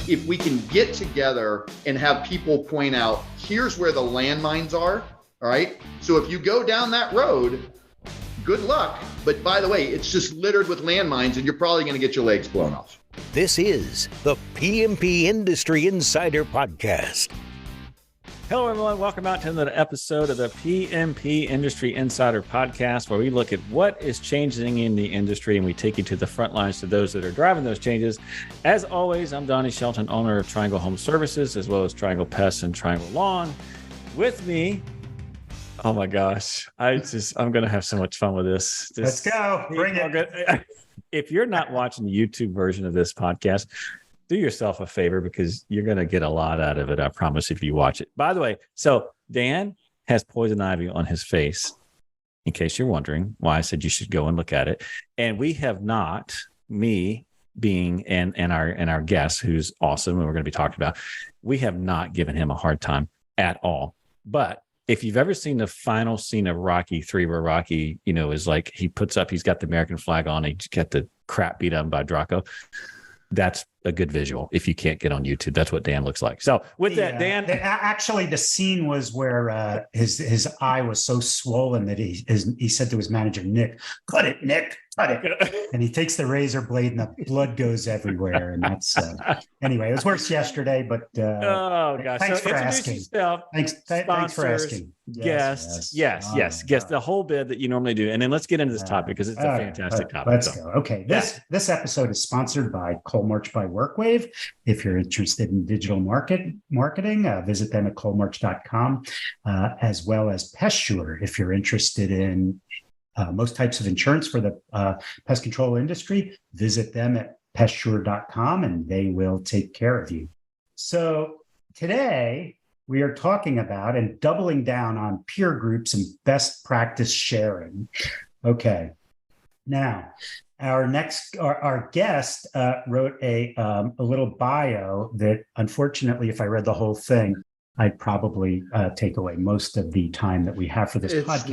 if we can get together and have people point out, here's where the landmines are, all right? So if you go down that road, good luck. But by the way, it's just littered with landmines and you're probably going to get your legs blown off. This is the PMP Industry Insider Podcast. Hello, everyone. Welcome out to another episode of the PMP Industry Insider Podcast, where we look at what is changing in the industry and we take you to the front lines to those that are driving those changes. As always, I'm Donnie, Shelton, owner of Triangle Home Services, as well as Triangle Pest and Triangle Lawn. With me, oh my gosh, I'm going to have so much fun with this. Let's go. Bring it. If you're not watching the YouTube version of this podcast, do yourself a favor because you're going to get a lot out of it. I promise if you watch it. By the way, so Dan has poison ivy on his face, in case you're wondering why I said you should go and look at it. And we have not, me being and our guest, who's awesome, and we're going to be talking about, we have not given him a hard time at all. But if you've ever seen the final scene of Rocky 3, where Rocky, is like, he's got the American flag on, he's got the crap beat up by Draco. That's a good visual. If you can't get on YouTube, that's what Dan looks like. So with that, Dan, actually, the scene was where his eye was so swollen that he said to his manager, Nick, cut it, cut it. And he takes the razor blade and the blood goes everywhere. And that's anyway, it was worse yesterday, but oh gosh, thanks so for asking. Yourself, thanks for asking. Guests, yes, the whole bit that you normally do. And then let's get into this topic because it's a fantastic topic. Let's go. Okay. This episode is sponsored by Coalmarch by WorkWave. If you're interested in digital marketing, visit them at coalmarch.com, as well as PestSure. If you're interested in most types of insurance for the pest control industry, visit them at pestsure.com and they will take care of you. So today we are talking about and doubling down on peer groups and best practice sharing. Okay. Now, our guest wrote a little bio that, unfortunately, if I read the whole thing, I'd probably take away most of the time that we have for this podcast.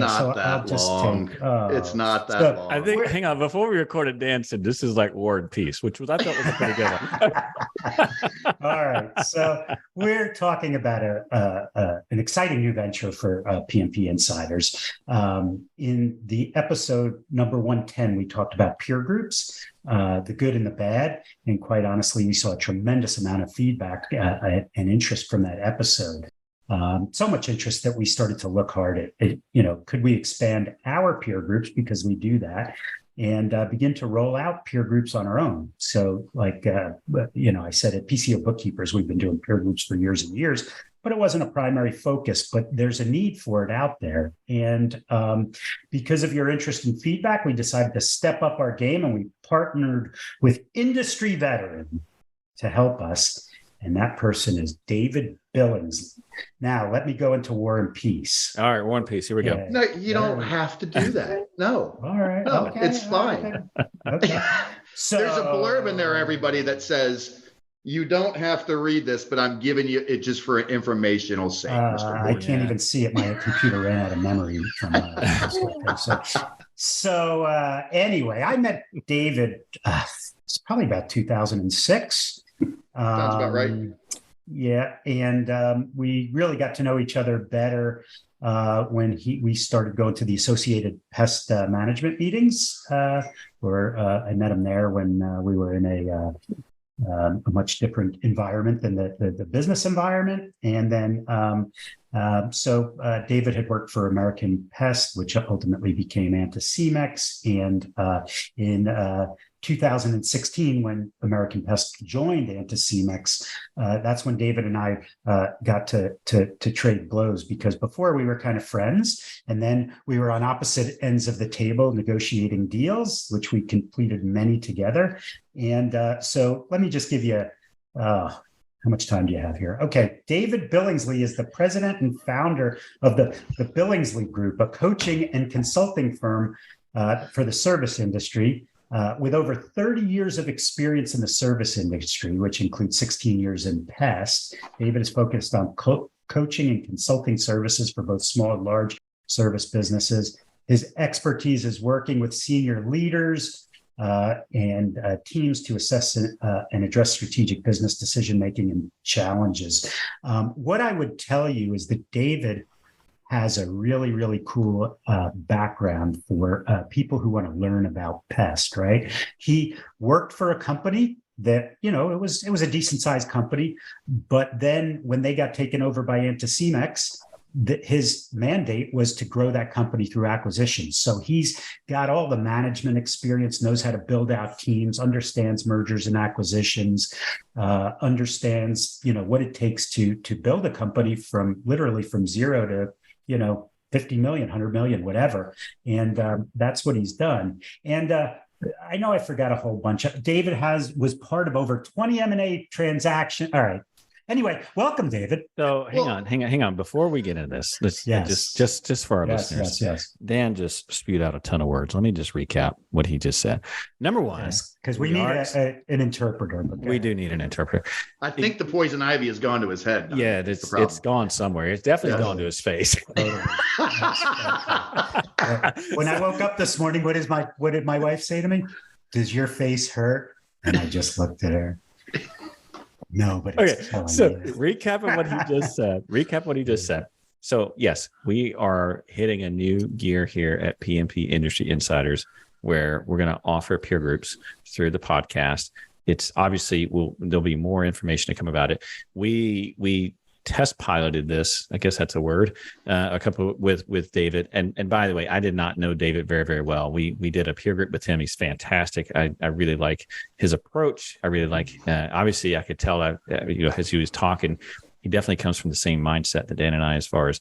It's not that long. I think, hang on, before we recorded, Dan said this is like War and Peace, which I thought was a pretty good one. All right. So we're talking about an exciting new venture for PMP Insiders. In the episode number 110, we talked about peer groups, the good and the bad. And quite honestly, we saw a tremendous amount of feedback and interest from that episode. So much interest that we started to look hard at, could we expand our peer groups, because we do that, and begin to roll out peer groups on our own. So like, I said at PCO Bookkeepers, we've been doing peer groups for years and years, but it wasn't a primary focus, but there's a need for it out there. And because of your interest and feedback, we decided to step up our game and we partnered with industry veteran to help us. And that person is David Billingsly. Now, let me go into War and Peace. All right, War and Peace. Here we go. No, you don't have to do that. No. All right. No, okay, it's fine. Okay. So there's a blurb in there, everybody, that says, you don't have to read this, but I'm giving you it just for informational sake. I can't even see it. My computer ran out of memory from So anyway, I met David, it's probably about 2006. Sounds about right. Yeah. And we really got to know each other better when we started going to the Associated Pest Management meetings, where I met him there when we were in a much different environment than the business environment. And then, so David had worked for American Pest, which ultimately became Anticimex. And in 2016, when American Pest joined Anticimex, that's when David and I got to trade blows, because before we were kind of friends, and then we were on opposite ends of the table negotiating deals, which we completed many together. And so let me just give you, how much time do you have here? Okay, David Billingsly is the president and founder of the Billingsly Group, a coaching and consulting firm for the service industry. With over 30 years of experience in the service industry, which includes 16 years in pest, David is focused on coaching and consulting services for both small and large service businesses. His expertise is working with senior leaders and teams to assess and address strategic business decision-making and challenges. What I would tell you is that David has a really, really cool background for people who want to learn about pest, right? He worked for a company that, it was a decent sized company, but then when they got taken over by Anticimex, his mandate was to grow that company through acquisitions. So he's got all the management experience, knows how to build out teams, understands mergers and acquisitions, understands, what it takes to build a company literally from zero to, 50 million, 100 million, whatever. And that's what he's done. And I know I forgot a whole bunch. David was part of over 20 M&A transactions. All right. Anyway, welcome, David. So hang on. Before we get into this, just for our listeners, Dan just spewed out a ton of words. Let me just recap what he just said. Number one, because we need an interpreter. We do need an interpreter. I think the poison ivy has gone to his head. Yeah, it's gone somewhere. It's definitely gone to his face. When I woke up this morning, what did my wife say to me? Does your face hurt? And I just looked at her. No, but it's so recapping what he just said. So yes, we are hitting a new gear here at PMP Industry Insiders, where we're going to offer peer groups through the podcast. It's obviously there'll be more information to come about it. We test piloted this, I guess that's a word, a couple with David. And by the way, I did not know David very, very well. We did a peer group with him. He's fantastic. I really like his approach. I really like, obviously I could tell that, as he was talking, he definitely comes from the same mindset that Dan and I, as far as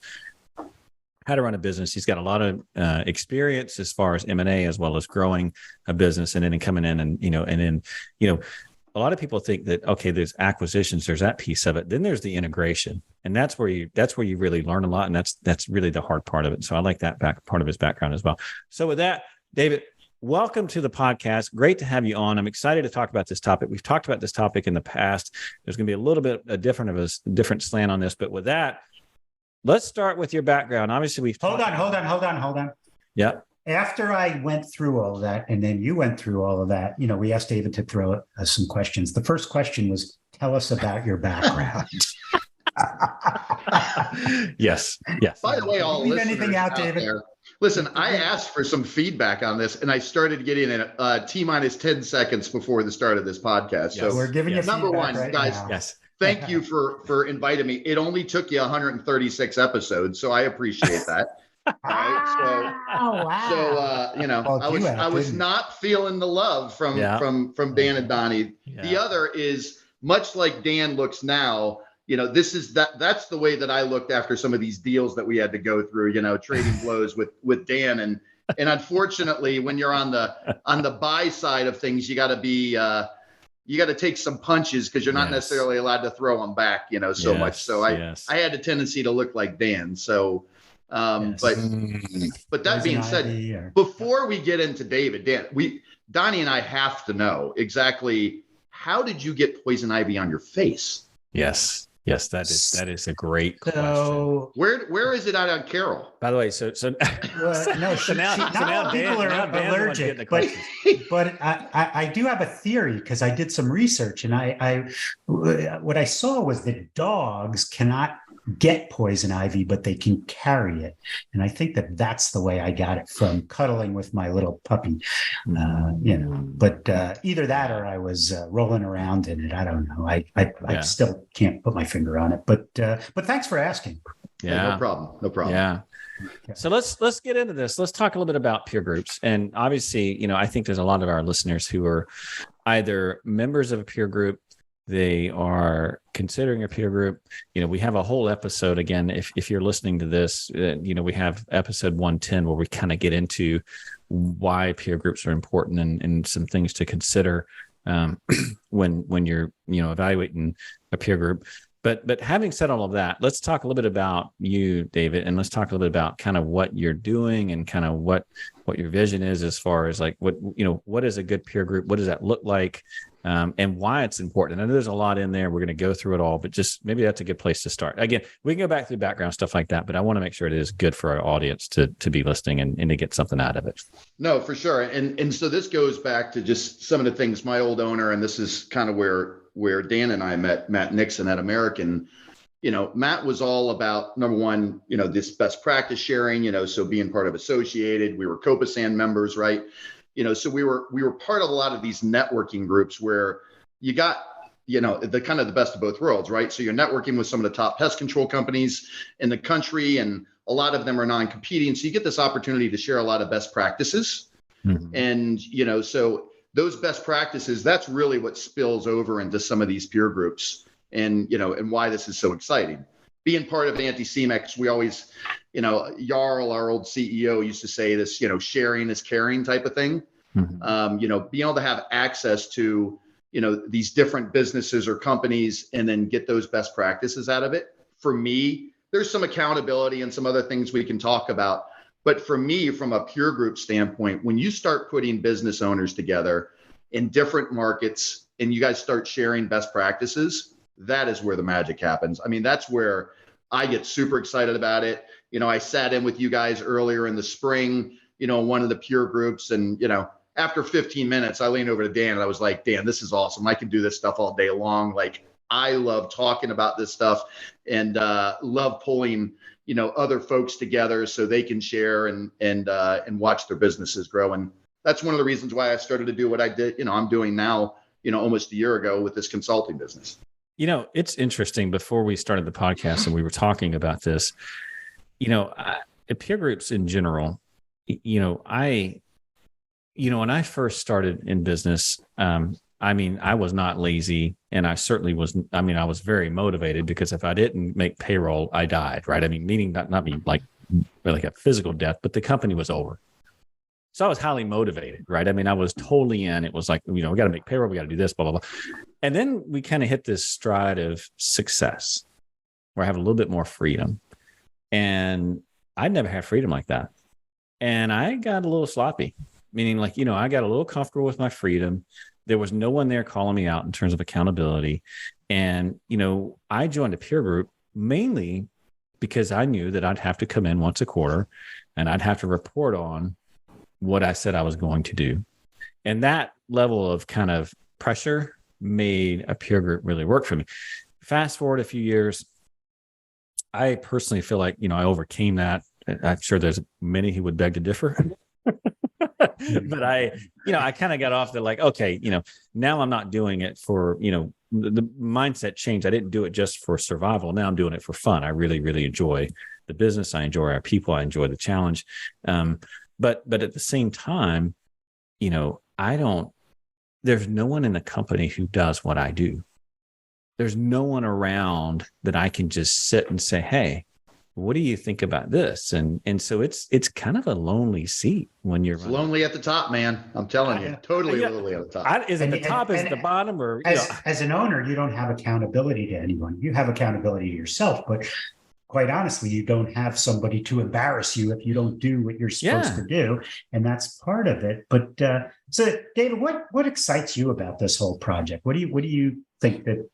how to run a business. He's got a lot of experience as far as M&A, as well as growing a business, and then coming in and, a lot of people think that, okay, there's acquisitions, there's that piece of it. Then there's the integration, and that's where you really learn a lot. And that's really the hard part of it. So I like that part of his background as well. So with that, David, welcome to the podcast. Great to have you on. I'm excited to talk about this topic. We've talked about this topic in the past. There's going to be a little bit a different slant on this, but with that, let's start with your background. Obviously, we've hold on. Yeah. After I went through all of that, and then you went through all of that, we asked David to throw some questions. The first question was, tell us about your background. Yes. By the way, all leave anything out, David? There, listen, I asked for some feedback on this, and I started getting it T-minus 10 seconds before the start of this podcast. Yes. So we're giving you number one, right guys. Now. Yes. Thank you for inviting me. It only took you 136 episodes, so I appreciate that. All right, I was not feeling the love from Dan and Donnie. Yeah. The other is, much like Dan looks now, that's the way that I looked after some of these deals that we had to go through, trading blows with Dan, and unfortunately, when you're on the buy side of things, you got to be you got to take some punches, because you're not necessarily allowed to throw them back, much. So I had a tendency to look like Dan. So. But that being said, before we get into David, Dan, Donnie and I have to know exactly, how did you get poison ivy on your face? Yes, that is a great question. Where is it out on Carol? By the way, so now people are allergic, but I do have a theory, because I did some research, and I what I saw was that dogs cannot get poison ivy, but they can carry it. And I think that's the way I got it, from cuddling with my little puppy, but either that, or I was rolling around in it. I don't know. I still can't put my finger on it, but thanks for asking. Yeah, no problem. Yeah. So let's get into this. Let's talk a little bit about peer groups. And obviously, I think there's a lot of our listeners who are either members of a peer group, they are considering a peer group. We have a whole episode, again, if you're listening to this, we have episode 110 where we kind of get into why peer groups are important and some things to consider when you're, evaluating a peer group. But having said all of that, let's talk a little bit about you, David, and let's talk a little bit about kind of what you're doing and kind of what your vision is, as far as like what is a good peer group? What does that look like? and why it's important. I know there's a lot in there. We're going to go through it all, but just maybe that's a good place to start. Again, we can go back through background stuff like that, but I want to make sure it is good for our audience to be listening and to get something out of it. No, for sure. And so this goes back to just some of the things my old owner, and this is kind of where Dan and I met, Matt Nixon at American. Matt was all about, number one, this best practice sharing, so being part of Associated, we were Copasan members, right? So we were part of a lot of these networking groups where you got, the kind of the best of both worlds, right? So you're networking with some of the top pest control companies in the country, and a lot of them are non-competing. So you get this opportunity to share a lot of best practices. Mm-hmm. And, so those best practices, that's really what spills over into some of these peer groups, and, and why this is so exciting. Being part of anti-CMEX, we always, Jarl, our old CEO, used to say this, sharing is caring type of thing. Mm-hmm. Being able to have access to, these different businesses or companies and then get those best practices out of it. For me, there's some accountability and some other things we can talk about. But for me, from a peer group standpoint, when you start putting business owners together in different markets and you guys start sharing best practices, that is where the magic happens. I mean, that's where I get super excited about it. I sat in with you guys earlier in the spring, one of the peer groups, and, after 15 minutes, I leaned over to Dan and I was like, Dan, this is awesome. I can do this stuff all day long. Like, I love talking about this stuff and love pulling, other folks together so they can share and watch their businesses grow. And that's one of the reasons why I started to do what I did, I'm doing now, almost a year ago with this consulting business. It's interesting. Before we started the podcast and we were talking about this, peer groups in general, when I first started in business, I was not lazy, and I certainly was. I was very motivated, because if I didn't make payroll, I died, right? Meaning not me like a physical death, but the company was over. So I was highly motivated, right? I was totally in. It was like, we got to make payroll, we got to do this, blah, blah, blah. And then we kind of hit this stride of success where I have a little bit more freedom. And I'd never had freedom like that. And I got a little sloppy, meaning I got a little comfortable with my freedom. There was no one there calling me out in terms of accountability. And, I joined a peer group mainly because I knew that I'd have to come in once a quarter and I'd have to report on what I said I was going to do. And that level of kind of pressure made a peer group really work for me. Fast forward a few years, I personally feel like, I overcame that. I'm sure there's many who would beg to differ. But I kind of got off the okay, now I'm not doing it for, the mindset changed. I didn't do it just for survival. Now I'm doing it for fun. I really, really enjoy the business. I enjoy our people. I enjoy the challenge. But at the same time, there's no one in the company who does what I do. There's no one around that I can just sit and say, hey, what do you think about this? And so it's kind of a lonely seat when you're lonely at the top, man. I'm telling you, totally lonely at the top. Is it the top? Is it the bottom? Or as an owner, you don't have accountability to anyone. You have accountability to yourself, but quite honestly, you don't have somebody to embarrass you if you don't do what you're supposed to do. And that's part of it. But so David, what excites you about this whole project? What do you think that,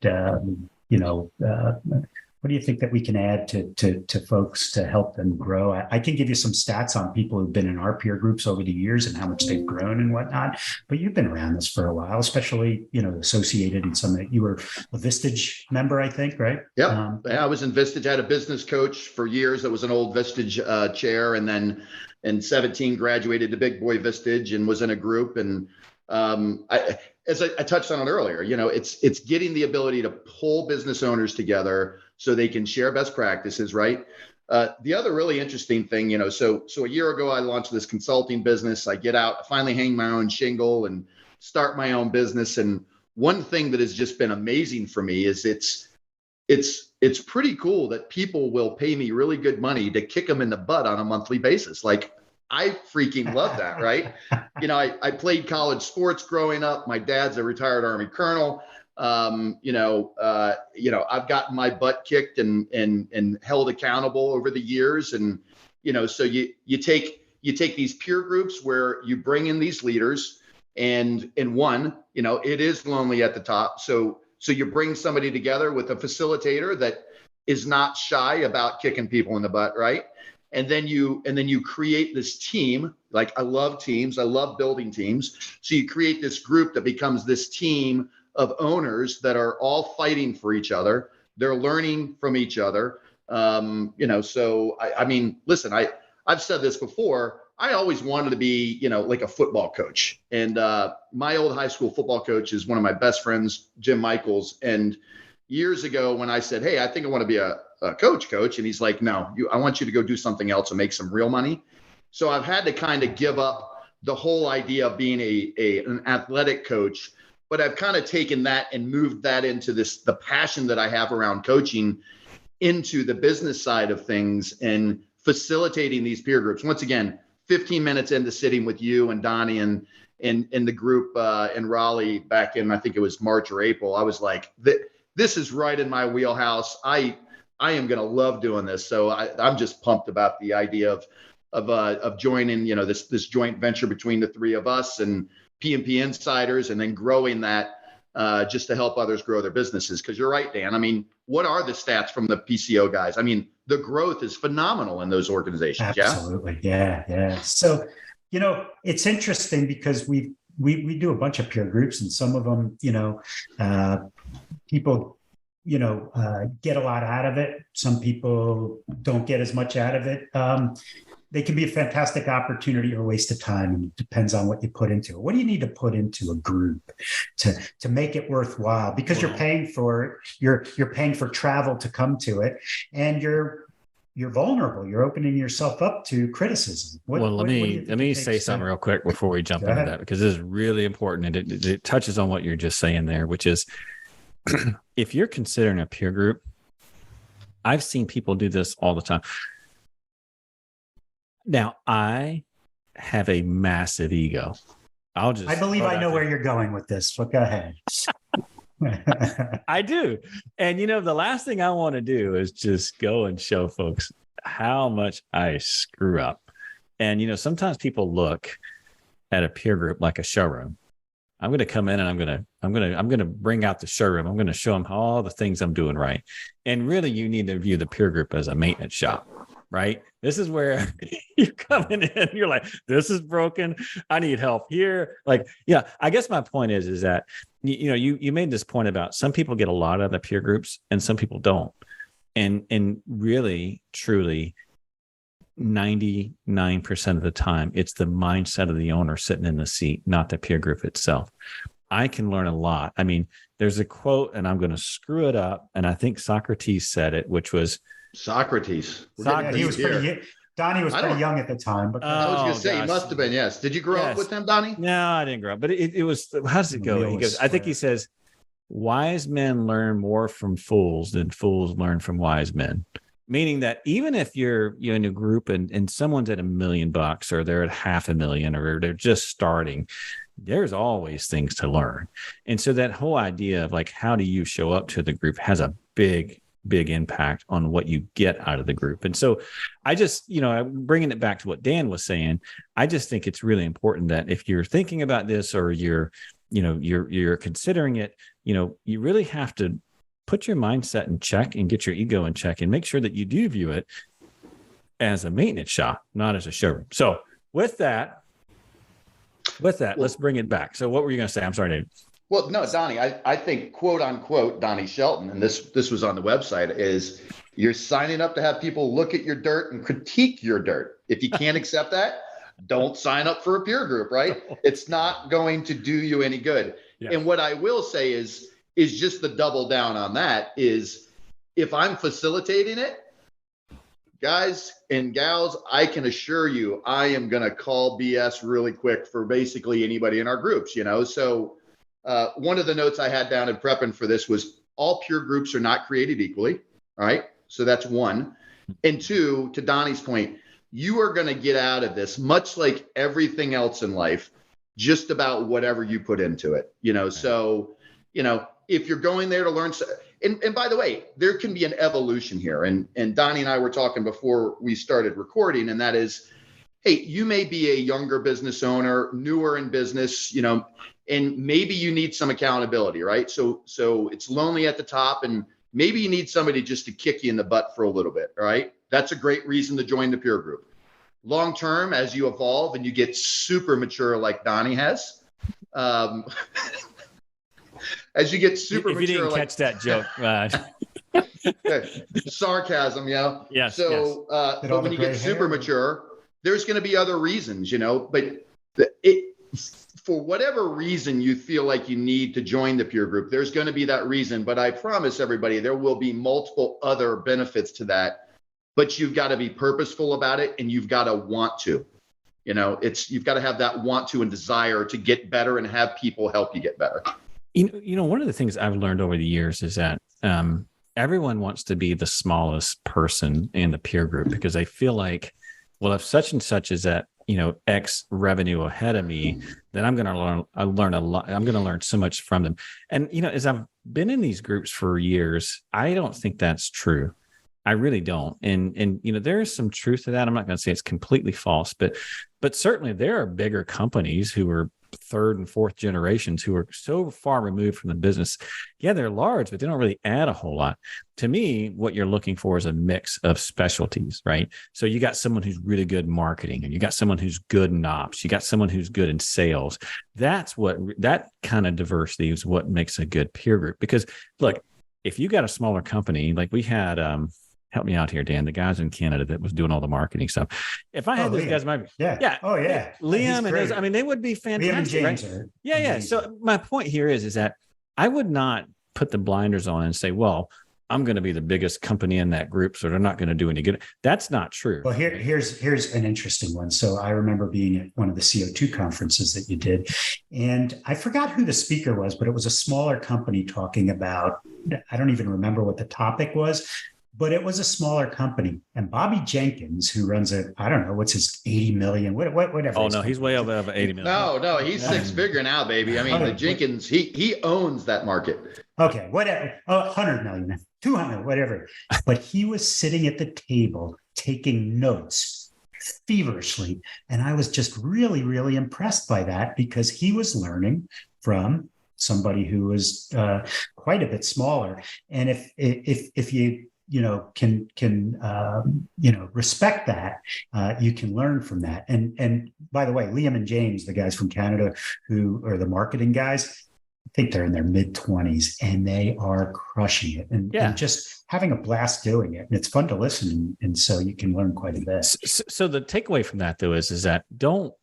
what do you think that we can add to folks to help them grow? I can give you some stats on people who've been in our peer groups over the years and how much they've grown and whatnot. But you've been around this for a while, especially, Associated and some that you were a Vistage member, I think, right? Yep. I was in Vistage. I had a business coach for years that was an old Vistage chair. And then in 17, graduated to Big Boy Vistage and was in a group. And as I touched on it earlier, it's getting the ability to pull business owners together so they can share best practices, right? The other really interesting thing, so a year ago, I launched this consulting business. I get out, finally hang my own shingle and start my own business. And one thing that has just been amazing for me is it's pretty cool that people will pay me really good money to kick them in the butt on a monthly basis. Like, I freaking love that, right? I played college sports growing up. My dad's a retired Army colonel. I've gotten my butt kicked and held accountable over the years. And, so you take these peer groups where you bring in these leaders, And one, it is lonely at the top. So you bring somebody together with a facilitator that is not shy about kicking people in the butt, right? And then you create this team. Like, I love teams. I love building teams. So you create this group that becomes this team of owners that are all fighting for each other. They're learning from each other. So I mean, listen, I've said this before. I always wanted to be, like a football coach. And my old high school football coach is one of my best friends, Jim Michaels. And years ago, when I said, hey, I think I want to be a coach, and he's like, no, I want you to go do something else and make some real money. So I've had to kind of give up the whole idea of being an athletic coach, but I've kind of taken that and moved that into the passion that I have around coaching into the business side of things and facilitating these peer groups. Once again, 15 minutes into sitting with you and Donnie and the group in Raleigh back in, I think it was March or April, I was like, this is right in my wheelhouse. I am going to love doing this. So I'm just pumped about the idea of joining, this joint venture between the three of us and PMP Insiders, and then growing that just to help others grow their businesses. Because you're right, Dan. I mean, what are the stats from the PCO guys? I mean, the growth is phenomenal in those organizations. Absolutely. Yeah. So, it's interesting because we do a bunch of peer groups, and some of them, people, get a lot out of it. Some people don't get as much out of it. They can be a fantastic opportunity or a waste of time. And it depends on what you put into it. What do you need to put into a group to make it worthwhile? Because you're paying for you're paying for travel to come to it, and you're vulnerable. You're opening yourself up to criticism. Let me say something real quick before we jump into that, because this is really important, and it touches on what you're just saying there, which is if you're considering a peer group, I've seen people do this all the time. Now, I have a massive ego. I believe I know where you're going with this, but go ahead. I do. And, the last thing I want to do is just go and show folks how much I screw up. And, sometimes people look at a peer group like a showroom. I'm going to come in and I'm going to bring out the showroom. I'm going to show them all the things I'm doing right. And really, you need to view the peer group as a maintenance shop, right? This is where you're coming in. You're like, this is broken. I need help here. Like, yeah, I guess my point is that, you made this point about some people get a lot out of the peer groups and some people don't. And really, truly, 99% of the time, it's the mindset of the owner sitting in the seat, not the peer group itself. I can learn a lot. I mean, there's a quote, and I'm going to screw it up, and I think Socrates said it, which was Socrates. He was pretty. Donnie was pretty young at the time, but I was going to say he must have been. Yes. Did you grow up with him, Donnie? No, I didn't grow up. But it was. How does it go? He goes. I think he says, "Wise men learn more from fools than fools learn from wise men." Meaning that even if you're in a group and someone's at $1 million or they're at $500,000 or they're just starting, there's always things to learn. And so that whole idea of like, how do you show up to the group has a big impact on what you get out of the group. And so I just, bringing it back to what Dan was saying, I just think it's really important that if you're thinking about this or you're considering it, you really have to put your mindset in check and get your ego in check and make sure that you do view it as a maintenance shop, not as a showroom. So with that, let's bring it back. So what were you going to say? I'm sorry, David. Well, no, Donnie, I think, quote unquote, Donnie Shelton, and this was on the website, is you're signing up to have people look at your dirt and critique your dirt. If you can't accept that, don't sign up for a peer group, right? It's not going to do you any good. Yeah. And what I will say is just the double down on that is if I'm facilitating it, guys and gals, I can assure you, I am going to call BS really quick for basically anybody in our groups, So one of the notes I had down in prepping for this was all peer groups are not created equally. All right. So that's one. And two, to Donnie's point, you are going to get out of this, much like everything else in life, just about whatever you put into it, So, if you're going there to learn, and by the way, there can be an evolution here. And Donnie and I were talking before we started recording, and that is, hey, you may be a younger business owner, newer in business, and maybe you need some accountability, right? So it's lonely at the top, and maybe you need somebody just to kick you in the butt for a little bit, all right? That's a great reason to join the peer group. Long term, as you evolve and you get super mature like Donnie has, as you get super if mature, you didn't catch that joke, sarcasm, Yes. So, Get but all when the you get gray super hair. mature, there's going to be other reasons, but for whatever reason you feel like you need to join the peer group, there's going to be that reason. But I promise everybody, there will be multiple other benefits to that. But you've got to be purposeful about it, and you've got to want to. You've got to have that want to and desire to get better and have people help you get better. One of the things I've learned over the years is that everyone wants to be the smallest person in the peer group because they feel like, well, if such and such is at X revenue ahead of me, then I'm going to learn a lot. I'm going to learn so much from them. And as I've been in these groups for years, I don't think that's true. I really don't. And there is some truth to that. I'm not going to say it's completely false, but certainly there are bigger companies who are third and fourth generations who are so far removed from the business. Yeah, they're large, but they don't really add a whole lot. To me, what you're looking for is a mix of specialties, right? So you got someone who's really good in marketing, and you got someone who's good in ops. You got someone who's good in sales. That kind of diversity is what makes a good peer group. Because look, if you got a smaller company, like we had, help me out here, Dan, the guys in Canada that was doing all the marketing stuff. If I had those guys, Liam and those, they would be fantastic. Liam and James right? Yeah. So my point here is that I would not put the blinders on and say, well, I'm going to be the biggest company in that group, so they're not going to do any good. That's not true. Well, here's an interesting one. So I remember being at one of the CO2 conferences that you did, and I forgot who the speaker was, but it was a smaller company talking about, I don't even remember what the topic was, but it was a smaller company. And Bobby Jenkins, who runs I don't know, what's his 80 million, whatever. Oh, no, he's way over 80 million. No, he's six figure now, baby. The Jenkins, he owns that market. Okay, whatever. 100 million, 200, whatever. But he was sitting at the table taking notes feverishly. And I was just really, really impressed by that because he was learning from somebody who was quite a bit smaller. And if you can respect that, you can learn from that. And by the way, Liam and James, the guys from Canada who are the marketing guys, I think they're in their mid-20s and they are crushing it and just having a blast doing it. And it's fun to listen. And so you can learn quite a bit. So the takeaway from that though is that don't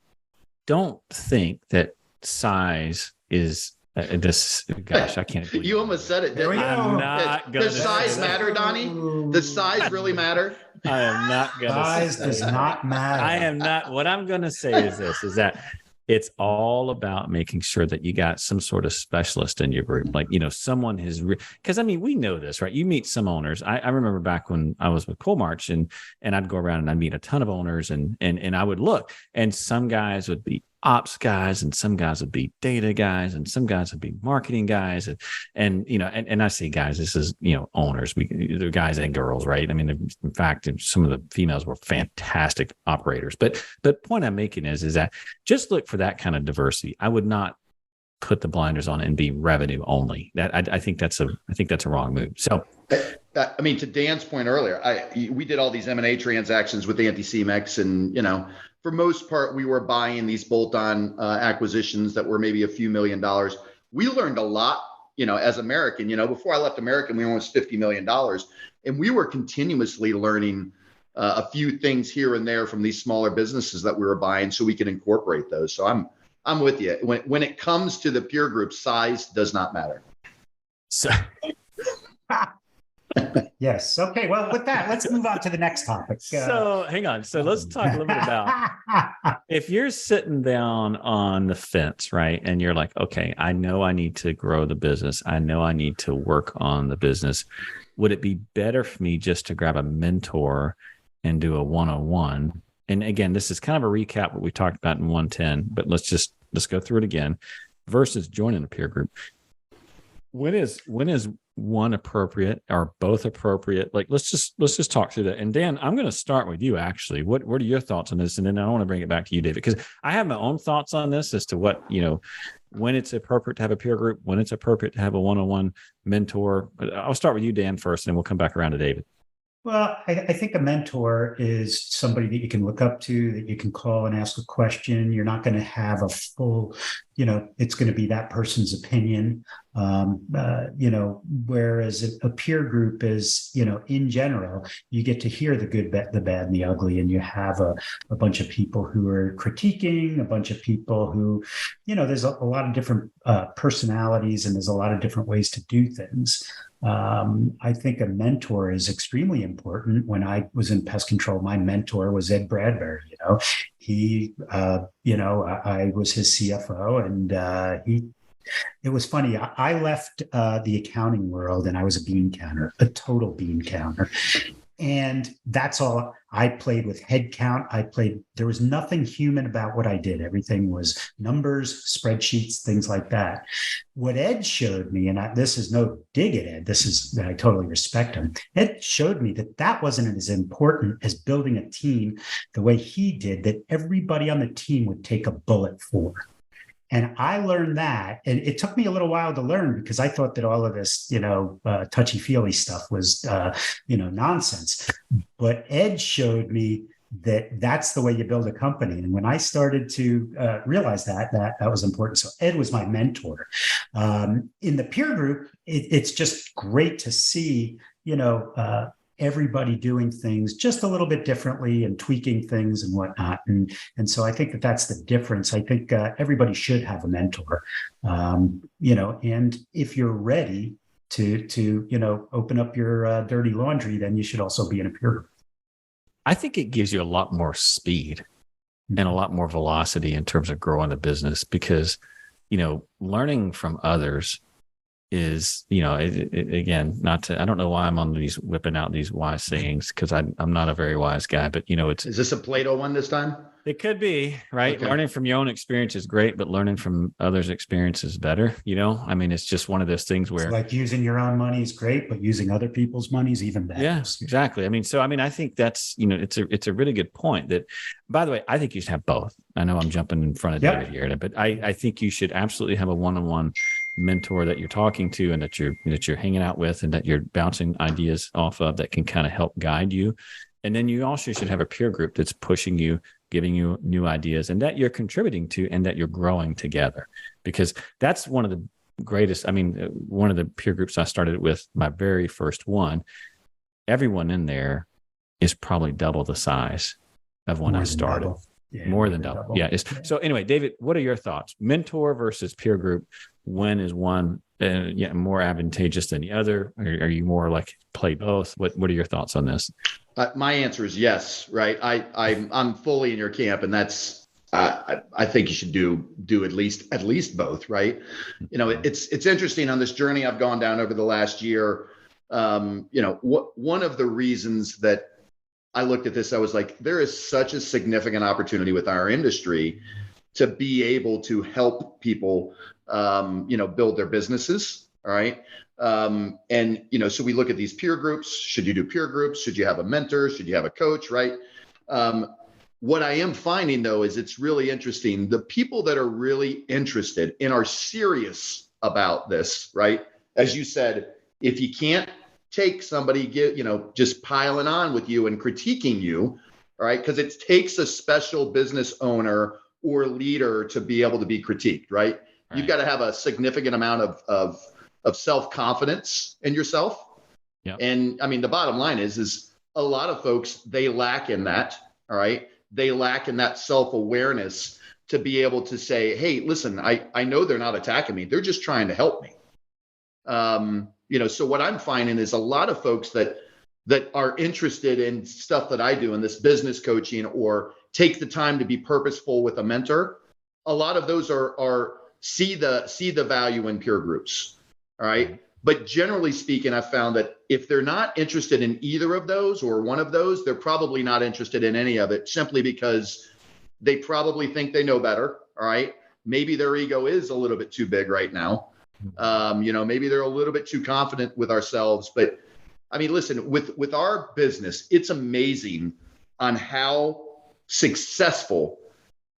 think that size is I can't. You almost said it. I'm not gonna. Does size matter, Donnie? Does size really matter? I am not gonna. Size does not matter. I am not. What I'm gonna say is this: is that it's all about making sure that you got some sort of specialist in your group, like someone has. Because we know this, right? You meet some owners. I remember back when I was with Coalmarch, and I'd go around and I'd meet a ton of owners, and I would look, and some guys would be ops guys, and some guys would be data guys, and some guys would be marketing guys, and I say guys, this is owners, they're guys and girls, right? In fact, some of the females were fantastic operators, but point I'm making is that just look for that kind of diversity. I would not put the blinders on and be revenue only. That I think that's a wrong move. So to Dan's point earlier, we did all these M&A transactions with Anti-CMEX, and for most part, we were buying these bolt-on acquisitions that were maybe a few $1 million. We learned a lot, as American. Before I left American, we were almost $50 million, and we were continuously learning a few things here and there from these smaller businesses that we were buying, so we could incorporate those. So I'm with you. When it comes to the peer group, size does not matter. So. Yes. Okay. Well, with that, let's move on to the next topic. So hang on. So let's talk a little bit about if you're sitting down on the fence, right? And you're like, okay, I know I need to grow the business. I know I need to work on the business. Would it be better for me just to grab a mentor and do a one-on-one? And again, this is kind of a recap what we talked about in 110, but let's go through it again versus joining a peer group. When is one appropriate or both appropriate? Like, let's just talk through that. And Dan, I'm going to start with you actually. What are your thoughts on this? And then I want to bring it back to you, David, because I have my own thoughts on this as to what, when it's appropriate to have a peer group, when it's appropriate to have a one-on-one mentor. But I'll start with you, Dan, first, and we'll come back around to David. Well, I think a mentor is somebody that you can look up to, that you can call and ask a question. You're not going to have a full, it's going to be that person's opinion. Whereas a peer group is, in general, you get to hear the good, the bad, and the ugly, and you have a bunch of people who are critiquing, a bunch of people who, there's a lot of different personalities, and there's a lot of different ways to do things. I think a mentor is extremely important. When I was in pest control, my mentor was Ed Bradbury. He, I was his CFO, and it was funny. I left the accounting world, and I was a bean counter, a total bean counter. And that's all. I played with head count. There was nothing human about what I did. Everything was numbers, spreadsheets, things like that. What Ed showed me, and this is no dig at Ed, I totally respect him. Ed showed me that wasn't as important as building a team the way he did, that everybody on the team would take a bullet for. And I learned that, and it took me a little while to learn, because I thought that all of this, touchy-feely stuff was, nonsense. But Ed showed me that that's the way you build a company. And when I started to realize that was important. So Ed was my mentor. In the peer group, it's just great to see, everybody doing things just a little bit differently and tweaking things and whatnot. And so I think that's the difference. I think everybody should have a mentor, and if you're ready to open up your dirty laundry, then you should also be in a peer group. I think it gives you a lot more speed and a lot more velocity in terms of growing a business, because, learning from others is, again, I don't know why I'm on these whipping out these wise sayings, because I'm not a very wise guy, but is this a Plato one this time? It could be, right? Okay. Learning from your own experience is great, but learning from others' experience is better. It's just one of those things where, it's like, using your own money is great, but using other people's money is even better. Yeah, exactly. I think that's, it's a really good point. That, by the way, I think you should have both. I know I'm jumping in front of David here, but I think you should absolutely have a one-on-one mentor that you're talking to, and that you're hanging out with, and that you're bouncing ideas off of, that can kind of help guide you. And then you also should have a peer group that's pushing you, giving you new ideas, and that you're contributing to, and that you're growing together. Because that's one of the greatest, one of the peer groups I started with, my very first one, everyone in there is probably double the size of when I started. More than double. Yeah. So anyway, David, what are your thoughts? Mentor versus peer group. When is one more advantageous than the other? Or are you more like play both? What are your thoughts on this? My answer is yes. Right. I'm fully in your camp, and that's I think you should do at least both. Right. It's interesting on this journey I've gone down over the last year. One of the reasons that I looked at this, I was like, there is such a significant opportunity with our industry to be able to help people, build their businesses. All right. So we look at these peer groups. Should you do peer groups? Should you have a mentor? Should you have a coach? Right. What I am finding, though, is it's really interesting. The people that are really interested and are serious about this, right? As you said, if you can't take somebody just piling on with you and critiquing you, all right, because it takes a special business owner or leader to be able to be critiqued, right? You've got to have a significant amount of self-confidence in yourself. Yeah. And the bottom line is a lot of folks, they lack in that. All right. They lack in that self-awareness to be able to say, hey, listen, I know they're not attacking me. They're just trying to help me. So what I'm finding is a lot of folks that are interested in stuff that I do in this business coaching, or take the time to be purposeful with a mentor. A lot of those are see the value in peer groups. All right. But generally speaking, I've found that if they're not interested in either of those or one of those, they're probably not interested in any of it, simply because they probably think they know better. All right. Maybe their ego is a little bit too big right now. Maybe they're a little bit too confident with ourselves. But I mean, listen, with our business, it's amazing on how successful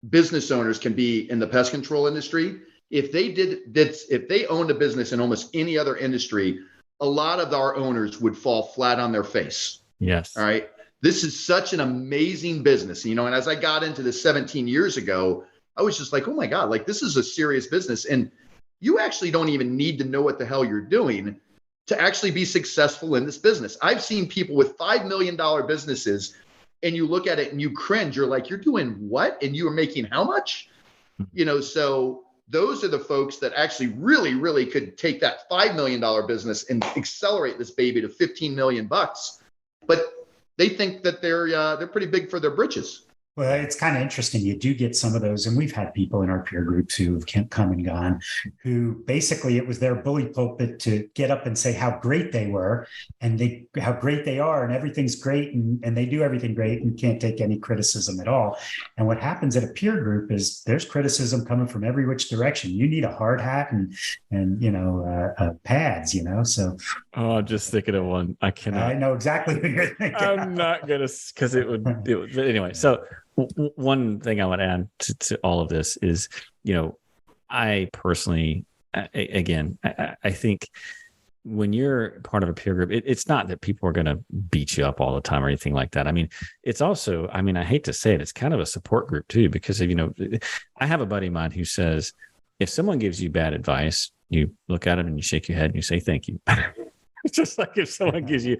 business owners can be in the pest control industry. If they owned a business in almost any other industry, a lot of our owners would fall flat on their face. Yes. All right. This is such an amazing business, and as I got into this 17 years ago, I was just like, oh my God, like this is a serious business. And you actually don't even need to know what the hell you're doing to actually be successful in this business. I've seen people with $5 million businesses, and you look at it and you cringe. You're like, you're doing what? And you are making how much? So those are the folks that actually really, really could take that $5 million business and accelerate this baby to 15 million bucks. But they think that they're pretty big for their britches. Well, it's kind of interesting. You do get some of those, and we've had people in our peer groups who've come and gone, who basically it was their bully pulpit to get up and say how great they were, and how great they are, and everything's great, and they do everything great, and can't take any criticism at all. And what happens at a peer group is there's criticism coming from every which direction. You need a hard hat and pads, So. Oh, I'm just thinking of one. I cannot. I know exactly what you're thinking. I'm not gonna, because it would. But anyway, so. One thing I would add to all of this is, I personally, I think when you're part of a peer group, it's not that people are going to beat you up all the time or anything like that. I mean, it's also, I hate to say it, it's kind of a support group too, because I have a buddy of mine who says, if someone gives you bad advice, you look at them and you shake your head and you say, thank you. It's just like if someone gives you,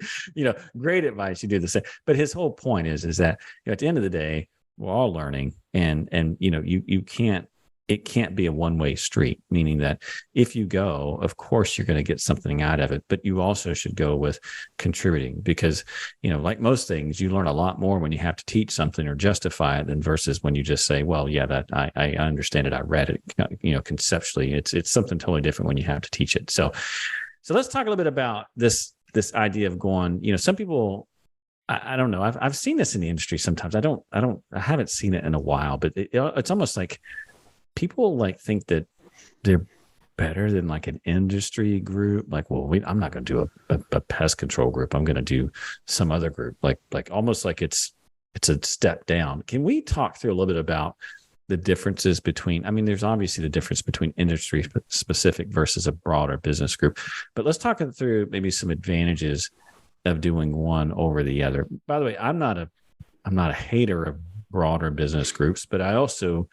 great advice, you do the same. But his whole point is that at the end of the day, we're all learning, and you can't, it can't be a one-way street, meaning that if you go, of course you're going to get something out of it, but you also should go with contributing, because like most things, you learn a lot more when you have to teach something or justify it than versus when you just say, well, yeah, that I understand it, I read it, conceptually. It's something totally different when you have to teach it. So let's talk a little bit about this idea of going, some people, I don't know. I've seen this in the industry sometimes. I haven't seen it in a while, but it's almost like people think that they're better than like an industry group. Like, well, I'm not going to do a pest control group. I'm going to do some other group. Like almost like it's a step down. Can we talk through a little bit about the differences between, there's obviously the difference between industry specific versus a broader business group, but let's talk through maybe some advantages of doing one over the other. By the way, I'm not a hater of broader business groups, but I also,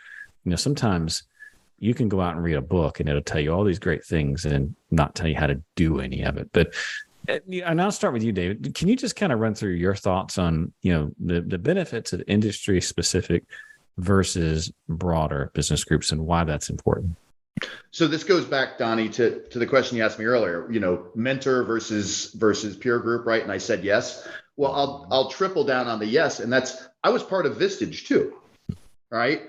sometimes you can go out and read a book and it'll tell you all these great things and not tell you how to do any of it. But and I'll start with you, David. Can you just kind of run through your thoughts on, the benefits of industry specific versus broader business groups and why that's important? So this goes back, Donnie, to the question you asked me earlier, mentor versus peer group, right? And I said yes. Well, I'll triple down on the yes, and that's, I was part of Vistage too, right?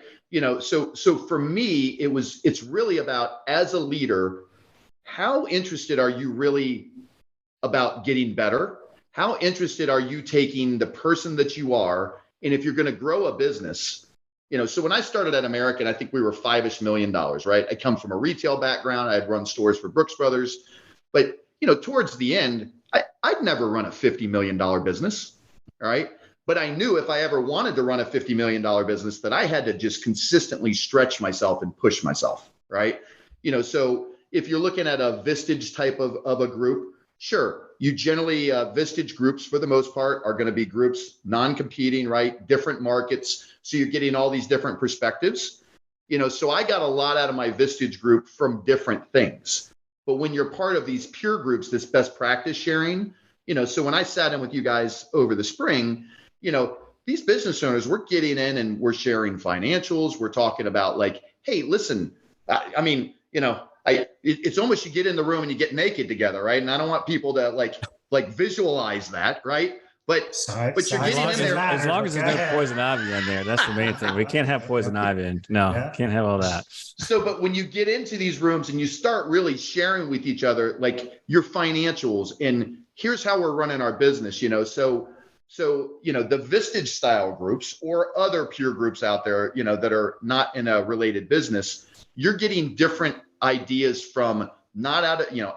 So for me, it's really about, as a leader, how interested are you really about getting better? How interested are you taking the person that you are? And if you're going to grow a business, so when I started at American, I think we were $5-ish million, right? I come from a retail background. I had run stores for Brooks Brothers, but towards the end, I'd never run a $50 million business, all right? But I knew if I ever wanted to run a $50 million business that I had to just consistently stretch myself and push myself, right? So if you're looking at a Vistage type of a group, sure. You generally, Vistage groups for the most part are going to be groups non-competing, right? Different markets. So you're getting all these different perspectives, so I got a lot out of my Vistage group from different things. But when you're part of these peer groups, this best practice sharing, so when I sat in with you guys over the spring, these business owners, we're getting in and we're sharing financials. We're talking about like, hey, listen, it's almost you get in the room and you get naked together, right? And I don't want people to like visualize that, right? But you're getting in there. As long as there's no poison ivy in there, that's the main thing. We can't have poison ivy in. No, can't have all that. So, but when you get into these rooms and you start really sharing with each other, like your financials and here's how we're running our business, so the Vistage style groups or other peer groups out there, that are not in a related business, you're getting different ideas from not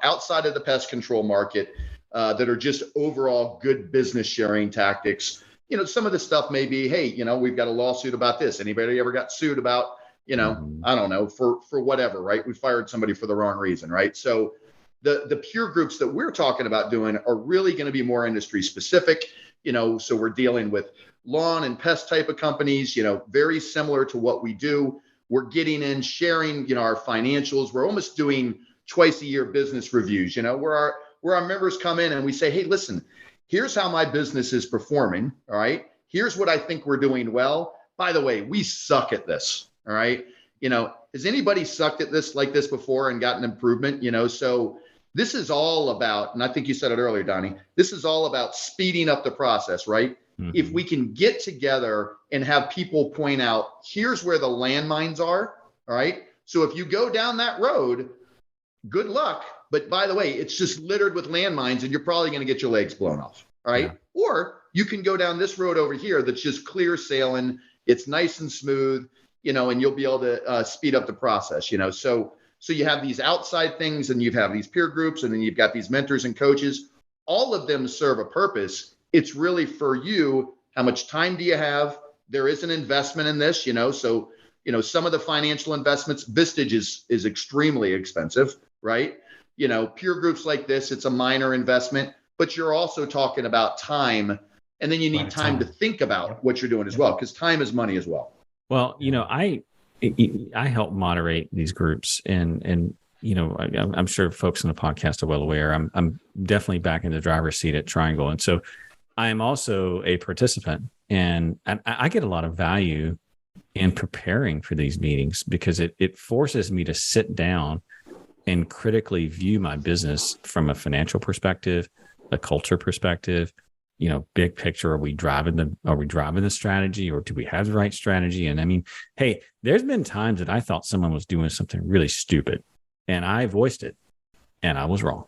outside of the pest control market, that are just overall good business sharing tactics. Some of the stuff may be, hey, we've got a lawsuit about this. Anybody ever got sued about, I don't know, for whatever, right? We fired somebody for the wrong reason, right? So the peer groups that we're talking about doing are really going to be more industry specific, so we're dealing with lawn and pest type of companies, very similar to what we do. We're getting in, sharing, our financials. We're almost doing twice a year business reviews, where our members come in and we say, hey, listen, here's how my business is performing. All right. Here's what I think we're doing well. By the way, we suck at this. All right. Has anybody sucked at this like this before and gotten improvement? So this is all about, and I think you said it earlier, Donnie, this is all about speeding up the process, right? Mm-hmm. If we can get together and have people point out, here's where the landmines are. All right. So if you go down that road, good luck. But by the way, it's just littered with landmines and you're probably going to get your legs blown off. All right. Yeah. Or you can go down this road over here that's just clear sailing. It's nice and smooth, and you'll be able to speed up the process, So you have these outside things and you have these peer groups and then you've got these mentors and coaches. All of them serve a purpose. It's really for you. How much time do you have? There is an investment in this, so, some of the financial investments, Vistage is extremely expensive, right? Peer groups like this, it's a minor investment, but you're also talking about time. And then you need time to think about what you're doing as well, because time is money as well. Well, I help moderate these groups and I'm sure folks in the podcast are well aware. I'm definitely back in the driver's seat at Triangle. And so I am also a participant and I get a lot of value in preparing for these meetings because it forces me to sit down and critically view my business from a financial perspective, a culture perspective, big picture. Are we driving the strategy, or do we have the right strategy? And I mean, hey, there's been times that I thought someone was doing something really stupid and I voiced it and I was wrong.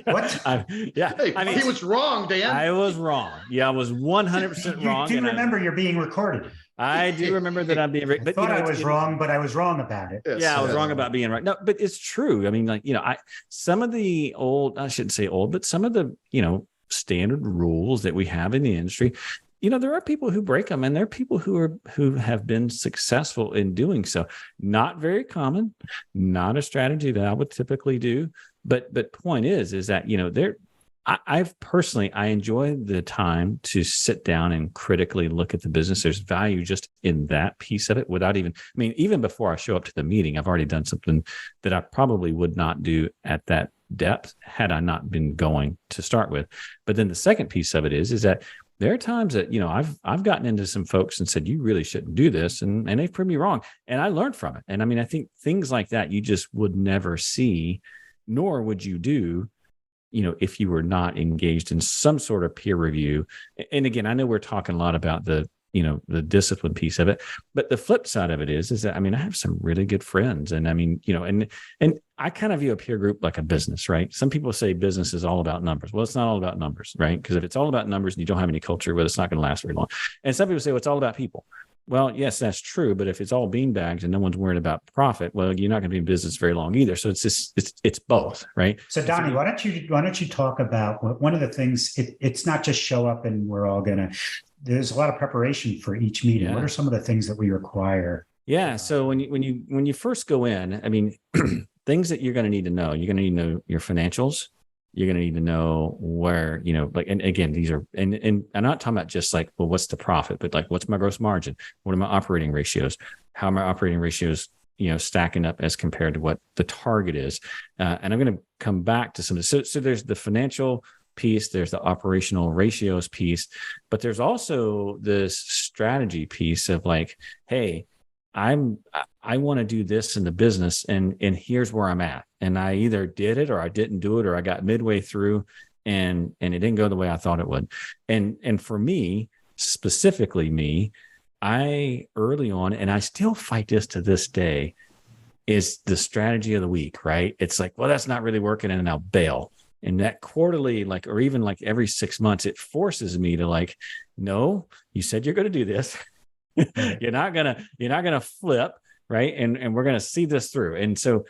What? He was wrong, Dan. I was wrong. Yeah, I was 100% wrong. You do remember you're being recorded. I do remember that I'm being. I thought I was wrong, but I was wrong about it. Yeah, I was wrong about being right. No, but it's true. I mean, some of the old, I shouldn't say old, but some of the, standard rules that we have in the industry, there are people who break them, and there are people who have been successful in doing so. Not very common, not a strategy that I would typically do. But point is that, I've personally, I enjoy the time to sit down and critically look at the business. There's value just in that piece of it without even before I show up to the meeting, I've already done something that I probably would not do at that depth had I not been going to start with. But then the second piece of it is that there are times that, I've gotten into some folks and said, you really shouldn't do this. And they've proved me wrong. And I learned from it. And I think things like that, you just would never see, nor would you do, if you were not engaged in some sort of peer review. And again, I know we're talking a lot about the discipline piece of it, but the flip side of it is that, I have some really good friends and and I kind of view a peer group like a business, right? Some people say business is all about numbers. Well, it's not all about numbers, right? Because if it's all about numbers and you don't have any culture, well, it's not going to last very long. And some people say, well, it's all about people. Well, yes, that's true. But if it's all beanbags and no one's worried about profit, well, you're not going to be in business very long either. So it's both, right? So Donnie, why don't you talk about one of the things? It's not just show up and we're all gonna. There's a lot of preparation for each meeting. Yeah. What are some of the things that we require? Yeah. So when you first go in, things that you're going to need to know. You're going to need to know your financials. You're going to need to know where, and again, these are, and I'm not talking about just like, well, what's the profit, but like, what's my gross margin? What are my operating ratios? How are my operating ratios, stacking up as compared to what the target is? And I'm going to come back to some of this. So there's the financial piece, there's the operational ratios piece, but there's also this strategy piece of like, hey, I want to do this in the business and here's where I'm at. And I either did it or I didn't do it, or I got midway through and it didn't go the way I thought it would. And for me, specifically me, I early on, and I still fight this to this day, is the strategy of the week, right? It's like, well, that's not really working and I'll bail. And that quarterly, or even every 6 months, it forces me to no, you said you're going to do this. You're not gonna flip, right? And we're going to see this through. And so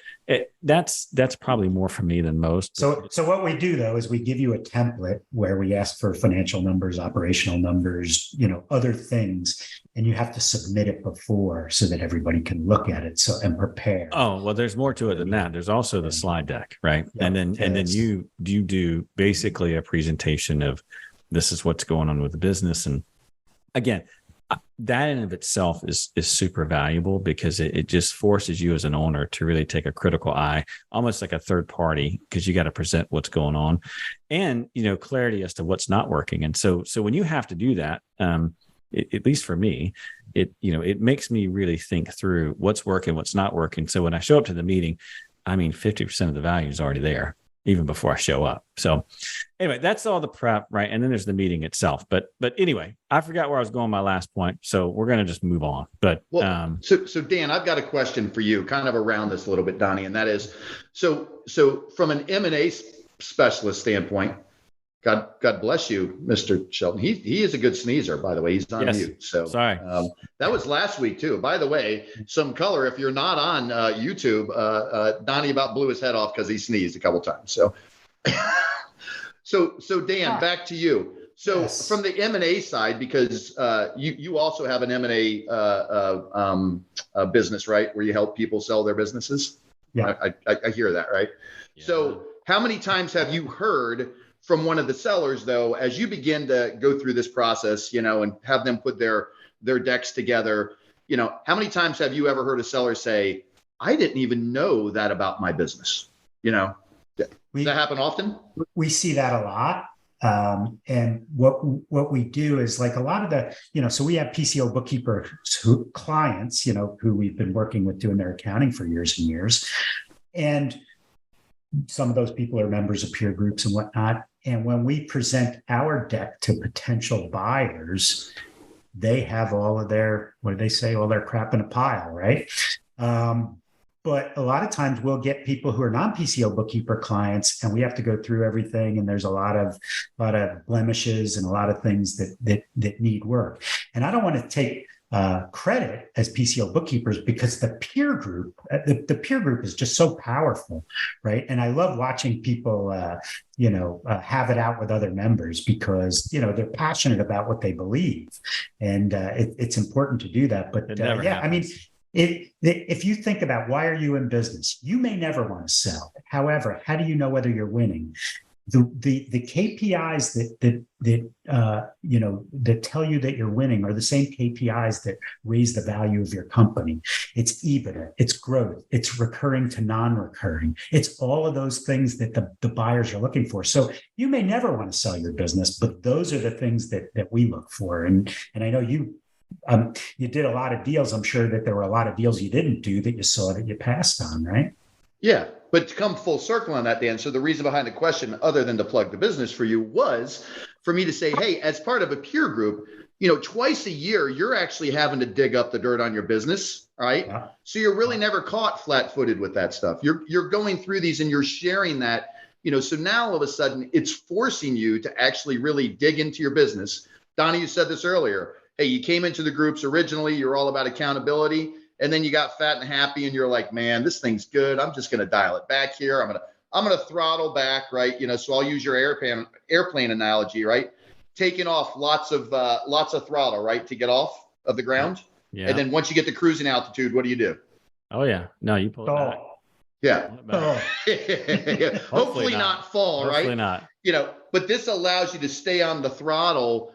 that's probably more for me than most. So what we do though is we give you a template where we ask for financial numbers, operational numbers, other things, and you have to submit it before so that everybody can look at it and prepare. Oh, well, there's more to it than that. There's also the slide deck, right? Yeah, and then you do basically a presentation of this is what's going on with the business. And again, that in of itself is super valuable because it just forces you as an owner to really take a critical eye, almost like a third party, because you got to present what's going on and, clarity as to what's not working. And so when you have to do that, at least for me, it makes me really think through what's working, what's not working. So when I show up to the meeting, 50% of the value is already there, even before I show up. So anyway, that's all the prep, right? And then there's the meeting itself. But anyway, I forgot where I was going my last point. So we're going to just move on. But so Dan, I've got a question for you kind of around this a little bit, Donnie. And that is, so from an M&A specialist standpoint, God bless you, Mr. Shelton. He is a good sneezer, by the way. He's on mute. So sorry. That was last week too. By the way, some color. If you're not on YouTube, Donnie about blew his head off because he sneezed a couple times. So Dan, back to you. So yes. From the M&A side, because you also have an M&A business, right, where you help people sell their businesses. Yeah, I hear that, right? Yeah. So how many times have you heard from one of the sellers, though, as you begin to go through this process, and have them put their decks together, how many times have you ever heard a seller say, I didn't even know that about my business? Does that happen often? We see that a lot. And what we do is like a lot of the, so we have PCO bookkeeper clients, who we've been working with doing their accounting for years and years. And some of those people are members of peer groups and whatnot. And when we present our deck to potential buyers, they have all of their, what do they say? All their crap in a pile, right? But a lot of times we'll get people who are non-PCO bookkeeper clients, and we have to go through everything. And there's a lot of blemishes and a lot of things that need work. And I don't want to take credit as PCO bookkeepers because the peer group is just so powerful, right? And I love watching people, have it out with other members because, they're passionate about what they believe. And it's important to do that. But happens. If you think about why are you in business, you may never want to sell. However, how do you know whether you're winning? The KPIs that tell you that you're winning are the same KPIs that raise the value of your company. It's EBITDA, it's growth, it's recurring to non-recurring. It's all of those things that the buyers are looking for. So you may never want to sell your business, but those are the things that we look for. And I know you did a lot of deals. I'm sure that there were a lot of deals you didn't do that you saw that you passed on, right? Yeah, but to come full circle on that, Dan, so the reason behind the question, other than to plug the business for you, was for me to say, hey, as part of a peer group, twice a year, you're actually having to dig up the dirt on your business, right? Yeah. So you're really never caught flat-footed with that stuff. You're going through these and you're sharing that, so now all of a sudden it's forcing you to actually really dig into your business. Donnie, you said this earlier. Hey, you came into the groups originally, you're all about accountability. And then you got fat and happy and you're like, man, this thing's good. I'm just going to dial it back here. I'm going to throttle back, right? So I'll use your airplane analogy, right? Taking off lots of throttle, right? To get off of the ground. Yeah. And then once you get to cruising altitude, what do you do? Oh yeah. No, you pull it back. Yeah. Yeah. Hopefully not fall, right? Hopefully not. But this allows you to stay on the throttle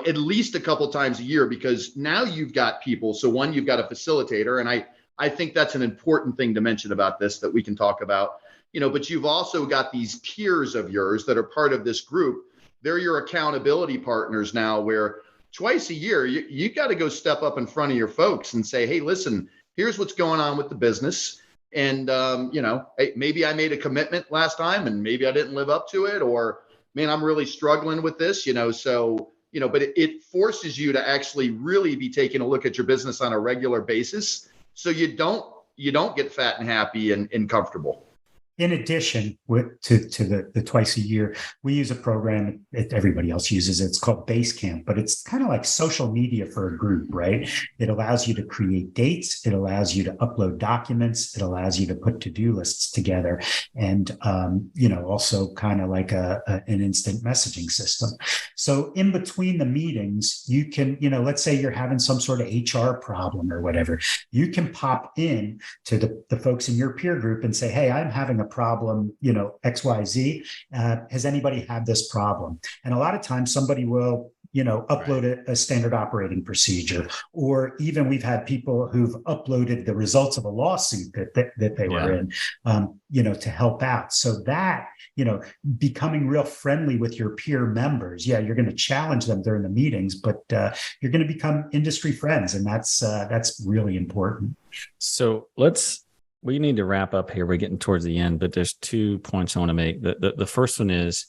at least a couple times a year, because now you've got people. So one, you've got a facilitator. And I think that's an important thing to mention about this that we can talk about, but you've also got these peers of yours that are part of this group. They're your accountability partners now, where twice a year, you got to go step up in front of your folks and say, hey, listen, here's what's going on with the business. And, hey, maybe I made a commitment last time and maybe I didn't live up to it, or man, I'm really struggling with this, so but it forces you to actually really be taking a look at your business on a regular basis, so you don't get fat and happy and comfortable. in addition to the twice a year, we use a program that everybody else uses. It's called Basecamp, but it's kind of like social media for a group, right? It allows you to create dates. It allows you to upload documents. It allows you to put to-do lists together, and also kind of like an instant messaging system. So in between the meetings, you can, let's say you're having some sort of HR problem or whatever, you can pop in to the folks in your peer group and say, hey, I'm having a problem, XYZ. Has anybody had this problem? And a lot of times somebody will upload a standard operating procedure, or even we've had people who've uploaded the results of a lawsuit that they were in, to help out. So that, becoming real friendly with your peer members. Yeah, you're going to challenge them during the meetings, but you're going to become industry friends. And that's really important. So we need to wrap up here. We're getting towards the end, but there's 2 points I want to make. The first one is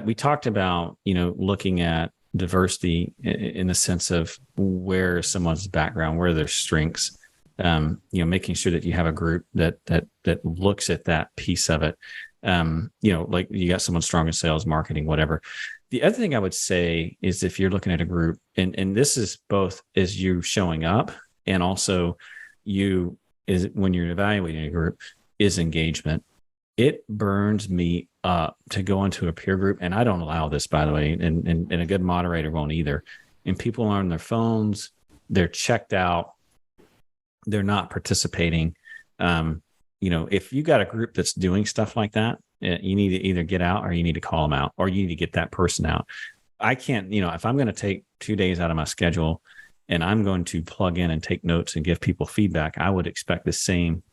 we talked about, looking at diversity in the sense of where someone's background, where their strengths, making sure that you have a group that looks at that piece of it. Like you got someone strong in sales, marketing, whatever. The other thing I would say is if you're looking at a group, and this is both as you showing up and also when you're evaluating a group, is engagement. It burns me up to go into a peer group, and I don't allow this, by the way, and a good moderator won't either. And people are on their phones, they're checked out, they're not participating. If you got a group that's doing stuff like that, you need to either get out or you need to call them out, or you need to get that person out. I can't, if I'm going to take 2 days out of my schedule and I'm going to plug in and take notes and give people feedback, I would expect the same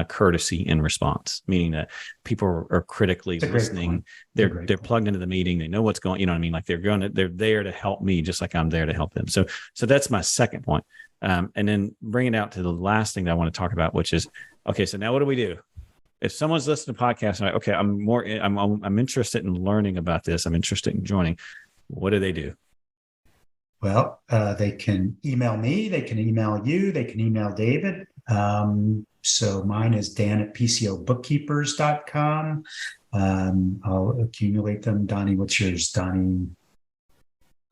courtesy in response, meaning that people are critically listening. They're plugged into the meeting. They know what's going, like they're there to help me just like I'm there to help them. So that's my second point. And then bring it out to the last thing that I want to talk about, which is, okay, so now what do we do? If someone's listening to podcasts and okay, I'm interested in learning about this, I'm interested in joining, what do they do? Well, they can email me, they can email you, they can email David. So mine is dan@pcobookkeepers.com. I'll accumulate them. Donnie, what's yours, Donnie?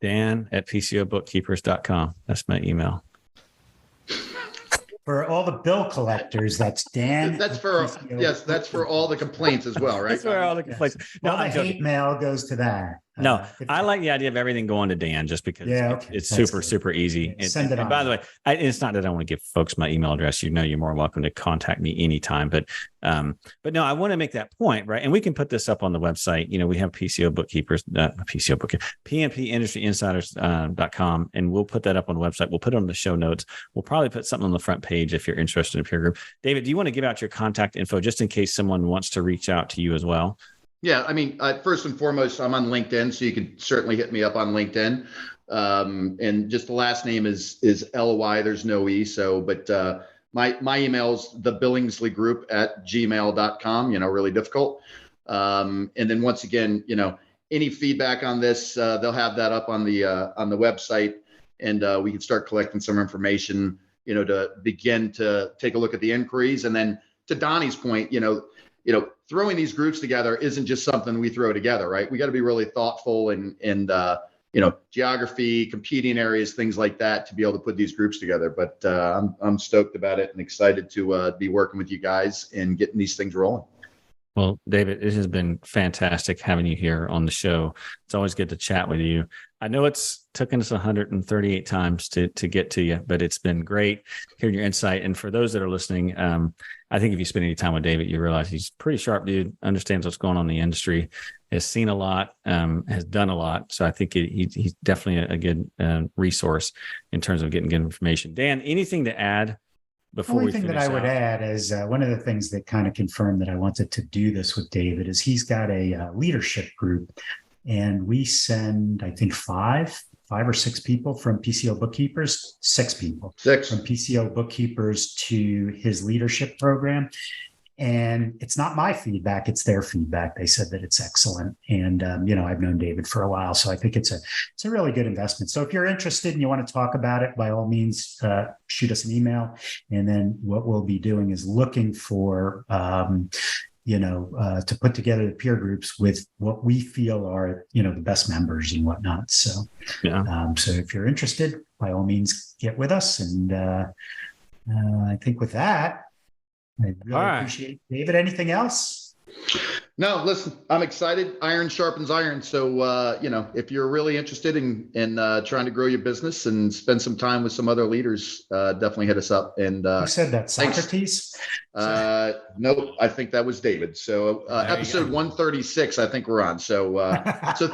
Dan@pcobookkeepers.com. That's my email. For all the bill collectors, that's Dan. That's for all the complaints as well, right? That's where all the complaints. Yes. No, the hate mail goes to that. No, I like the idea of everything going to Dan just because it's super easy. Send it on. And by the way, it's not that I want to give folks my email address. You're more welcome to contact me anytime. But no, I want to make that point, right? And we can put this up on the website. We have PMP Industry Insiders.com, and we'll put that up on the website. We'll put it on the show notes. We'll probably put something on the front page if you're interested in a peer group. David, do you want to give out your contact info just in case someone wants to reach out to you as well? Yeah, first and foremost, I'm on LinkedIn, so you can certainly hit me up on LinkedIn. And just the last name is L-Y, there's no E. So, but my email's thebillingslygroup@gmail.com, really difficult. And then once again, any feedback on this, they'll have that up on the website, and we can start collecting some information, to begin to take a look at the inquiries. And then to Donnie's point, throwing these groups together isn't just something we throw together, right? We got to be really thoughtful and geography, competing areas, things like that, to be able to put these groups together. But I'm stoked about it and excited to be working with you guys and getting these things rolling. Well, David, it has been fantastic having you here on the show. It's always good to chat with you. I know it's taken us 138 times to get to you, but it's been great hearing your insight. And for those that are listening, I think if you spend any time with David, you realize he's a pretty sharp dude, understands what's going on in the industry, has seen a lot, has done a lot. So I think he's definitely a good resource in terms of getting good information. Dan, anything to add? The only thing that I would add is one of the things that kind of confirmed that I wanted to do this with David is he's got a leadership group, and we send, I think, five or six people from PCO Bookkeepers, six people from PCO Bookkeepers to his leadership program. And it's not my feedback, it's their feedback. They said that it's excellent. And, I've known David for a while, so I think it's a really good investment. So if you're interested and you want to talk about it, by all means, shoot us an email. And then what we'll be doing is looking for, to put together the peer groups with what we feel are, the best members and whatnot. So, so if you're interested, by all means, get with us. And I think with that, I really appreciate it. David, anything else? No, listen, I'm excited. Iron sharpens iron. So, if you're really interested in trying to grow your business and spend some time with some other leaders, definitely hit us up. And who said that? Socrates? Nope, I think that was David. So episode 136, I think we're on. So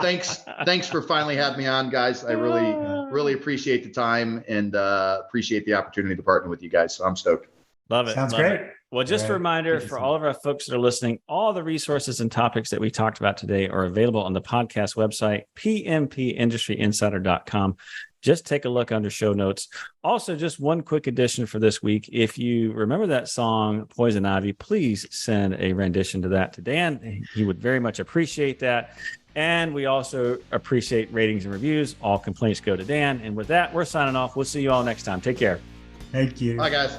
thanks for finally having me on, guys. I really appreciate the time and appreciate the opportunity to partner with you guys. So I'm stoked. Love it. Sounds great. Well, just a reminder for all of our folks that are listening, all the resources and topics that we talked about today are available on the podcast website, pmpindustryinsider.com. Just take a look under show notes. Also, just one quick addition for this week. If you remember that song, Poison Ivy, please send a rendition to that to Dan. He would very much appreciate that. And we also appreciate ratings and reviews. All complaints go to Dan. And with that, we're signing off. We'll see you all next time. Take care. Thank you. Bye, guys.